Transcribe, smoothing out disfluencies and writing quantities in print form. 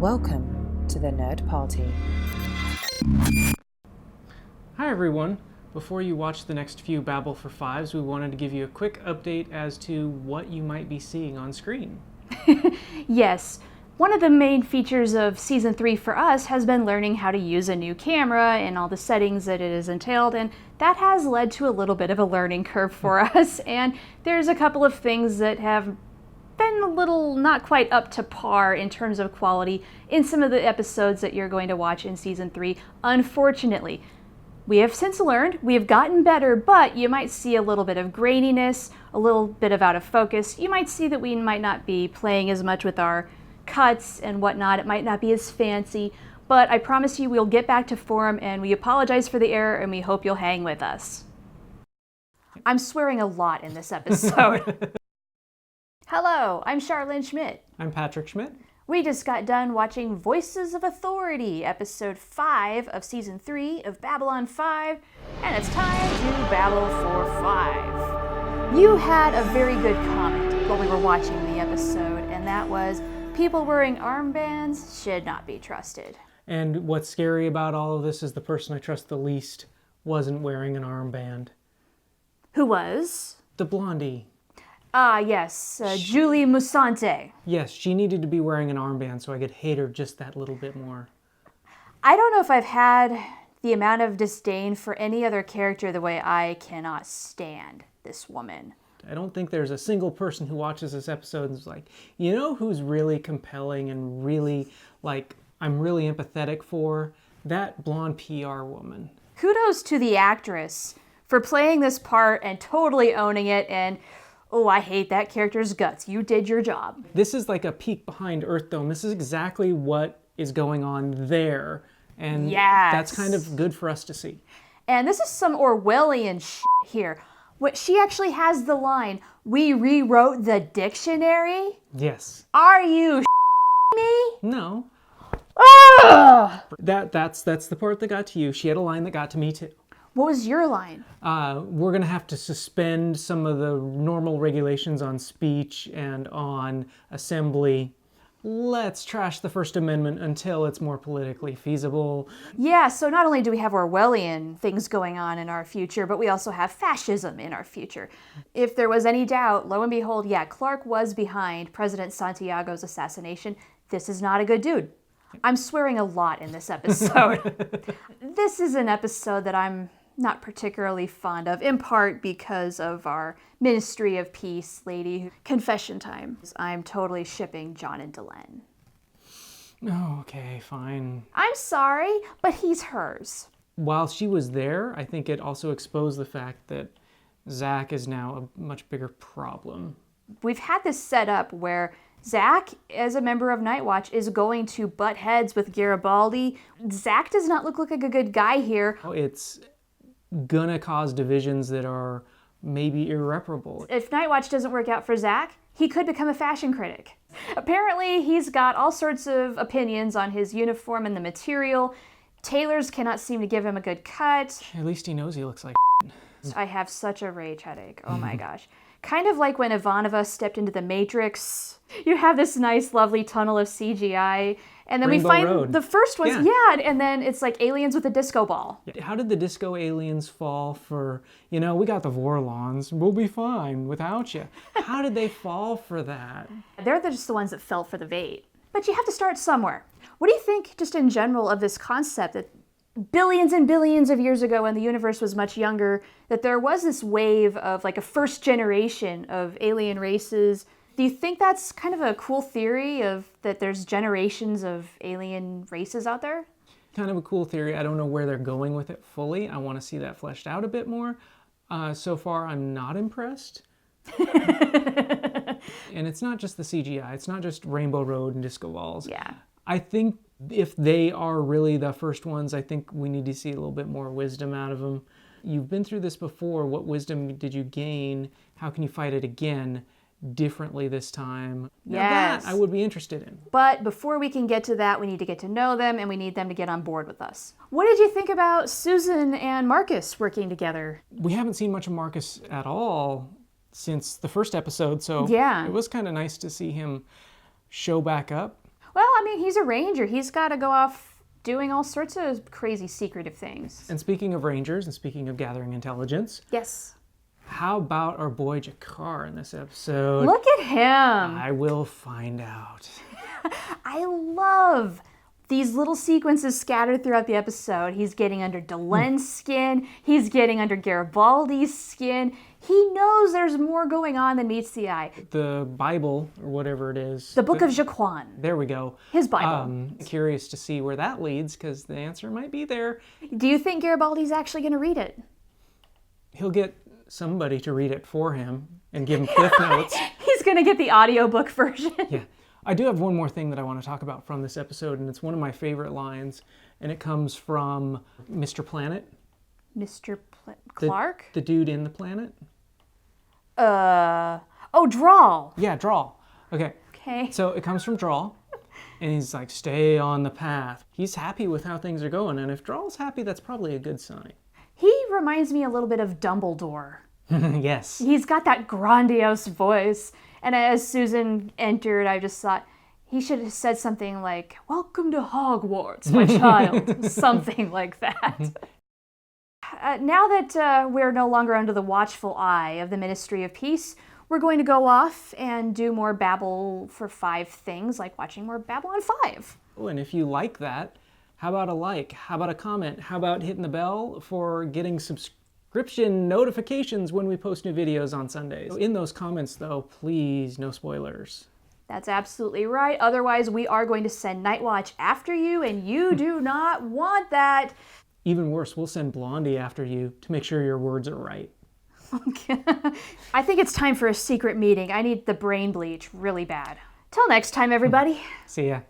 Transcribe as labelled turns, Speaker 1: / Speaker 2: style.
Speaker 1: Welcome to the Nerd Party.
Speaker 2: Hi everyone. Before you watch the next few Babble for Fives, we wanted to give you a quick update as to what you might be seeing on screen.
Speaker 3: Yes. One of the main features of Season 3 for us has been learning how to use a new camera and all the settings that it has entailed, and that has led to a little bit of a learning curve for us, and there's a couple of things that have been a little not quite up to par in terms of quality in some of the episodes that you're going to watch in Season 3, unfortunately. We have since learned, we have gotten better, but you might see a little bit of graininess, a little bit of out of focus. You might see that we might not be playing as much with our cuts and whatnot. It might not be as fancy, but I promise you we'll get back to form, and we apologize for the error and we hope you'll hang with us. I'm swearing a lot in this episode. Hello, I'm Charlene Schmidt.
Speaker 2: I'm Patrick Schmidt.
Speaker 3: We just got done watching Voices of Authority, episode 5 of season 3 of Babylon 5, and it's time to babble for 5. You had a very good comment while we were watching the episode, and that was, people wearing armbands should not be trusted.
Speaker 2: And what's scary about all of this is the person I trust the least wasn't wearing an armband.
Speaker 3: Who was?
Speaker 2: The blondie.
Speaker 3: Ah, yes, Julie Musante.
Speaker 2: Yes, she needed to be wearing an armband so I could hate her just that little bit more.
Speaker 3: I don't know if I've had the amount of disdain for any other character the way I cannot stand this woman.
Speaker 2: I don't think there's a single person who watches this episode and is like, you know who's really compelling and really, I'm really empathetic for? That blonde PR woman.
Speaker 3: Kudos to the actress for playing this part and totally owning it, and oh, I hate that character's guts. You did your job.
Speaker 2: This is like a peek behind Earthdome. This is exactly what is going on there. And that's kind of good for us to see.
Speaker 3: And this is some Orwellian shit here. What she actually has the line, "We rewrote the dictionary."
Speaker 2: Yes.
Speaker 3: Are you me?
Speaker 2: No.
Speaker 3: Ugh!
Speaker 2: That's the part that got to you. She had a line that got to me too.
Speaker 3: What was your line?
Speaker 2: We're going to have to suspend some of the normal regulations on speech and on assembly. Let's trash the First Amendment until it's more politically feasible.
Speaker 3: Yeah, so not only do we have Orwellian things going on in our future, but we also have fascism in our future. If there was any doubt, lo and behold, yeah, Clark was behind President Santiago's assassination. This is not a good dude. I'm swearing a lot in this episode. This is an episode that I'm not particularly fond of, in part because of our Ministry of Peace lady. Confession time. I'm totally shipping John and Delenn.
Speaker 2: Oh, okay, fine.
Speaker 3: I'm sorry, but he's hers.
Speaker 2: While she was there, I think it also exposed the fact that Zack is now a much bigger problem.
Speaker 3: We've had this set up where Zack, as a member of Night Watch, is going to butt heads with Garibaldi. Zack does not look like a good guy here.
Speaker 2: It's gonna cause divisions that are maybe irreparable.
Speaker 3: If Night Watch doesn't work out for Zack, he could become a fashion critic. Apparently, he's got all sorts of opinions on his uniform and the material. Tailors cannot seem to give him a good cut.
Speaker 2: At least he knows he looks like
Speaker 3: I have such a rage headache. Oh my gosh. Kind of like when Ivanova stepped into the Matrix. You have this nice, lovely tunnel of CGI, and then
Speaker 2: Rainbow
Speaker 3: we find
Speaker 2: Road.
Speaker 3: the first was, and then it's like aliens with a disco ball.
Speaker 2: How did the disco aliens fall for, we got the Vorlons, we'll be fine without you. How did they fall for that?
Speaker 3: They're just the ones that fell for the bait. But you have to start somewhere. What do you think, just in general, of this concept that billions and billions of years ago when the universe was much younger, that there was this wave of like a first generation of alien races? Do you think that's kind of a cool theory of that there's generations of alien races out there?
Speaker 2: Kind of a cool theory. I don't know where they're going with it fully. I want to see that fleshed out a bit more. So far, I'm not impressed. And it's not just the CGI. It's not just Rainbow Road and disco balls.
Speaker 3: Yeah.
Speaker 2: I think if they are really the first ones, I think we need to see a little bit more wisdom out of them. You've been through this before. What wisdom did you gain? How can you fight it again differently this time? Now
Speaker 3: Yes.
Speaker 2: that I would be interested in.
Speaker 3: But before we can get to that, we need to get to know them, and we need them to get on board with us. What did you think about Susan and Marcus working together?
Speaker 2: We haven't seen much of Marcus at all since the first episode, so
Speaker 3: Yeah.
Speaker 2: it was kind of nice to see him show back up.
Speaker 3: Well, I mean, he's a ranger. He's got to go off doing all sorts of crazy secretive things.
Speaker 2: And speaking of rangers and speaking of gathering intelligence,
Speaker 3: Yes.
Speaker 2: how about our boy Char in this episode?
Speaker 3: Look at him.
Speaker 2: I will find out.
Speaker 3: I love these little sequences scattered throughout the episode. He's getting under Delen's skin. He's getting under Garibaldi's skin. He knows there's more going on than meets the eye.
Speaker 2: The Bible, or whatever it is.
Speaker 3: The Book of Jaquan.
Speaker 2: There we go.
Speaker 3: His Bible.
Speaker 2: Curious to see where that leads, because the answer might be there.
Speaker 3: Do you think Garibaldi's actually going to read it?
Speaker 2: He'll get somebody to read it for him and give him cliff notes.
Speaker 3: He's going to get the audiobook version.
Speaker 2: Yeah. I do have one more thing that I want to talk about from this episode, and it's one of my favorite lines, and it comes from Mr. Planet.
Speaker 3: Mr. Clark?
Speaker 2: The dude in the planet.
Speaker 3: Oh, Draal.
Speaker 2: Yeah, Draal. Okay.
Speaker 3: Okay.
Speaker 2: So it comes from Draal, and he's like, stay on the path. He's happy with how things are going, and if Draal's happy, that's probably a good sign.
Speaker 3: He reminds me a little bit of Dumbledore.
Speaker 2: Yes.
Speaker 3: He's got that grandiose voice. And as Susan entered, I just thought he should have said something like, "Welcome to Hogwarts, my child." Something like that. Now that we're no longer under the watchful eye of the Ministry of Peace, we're going to go off and do more Babble for 5 things, like watching more Babble on 5.
Speaker 2: Oh, and if you like that, how about a like? How about a comment? How about hitting the bell for getting subscription notifications when we post new videos on Sundays? In those comments, though, please, no spoilers.
Speaker 3: That's absolutely right. Otherwise, we are going to send Night Watch after you, and you do not want that.
Speaker 2: Even worse, we'll send Blondie after you to make sure your words are right.
Speaker 3: Okay. I think it's time for a secret meeting. I need the brain bleach really bad. Till next time, everybody.
Speaker 2: See ya.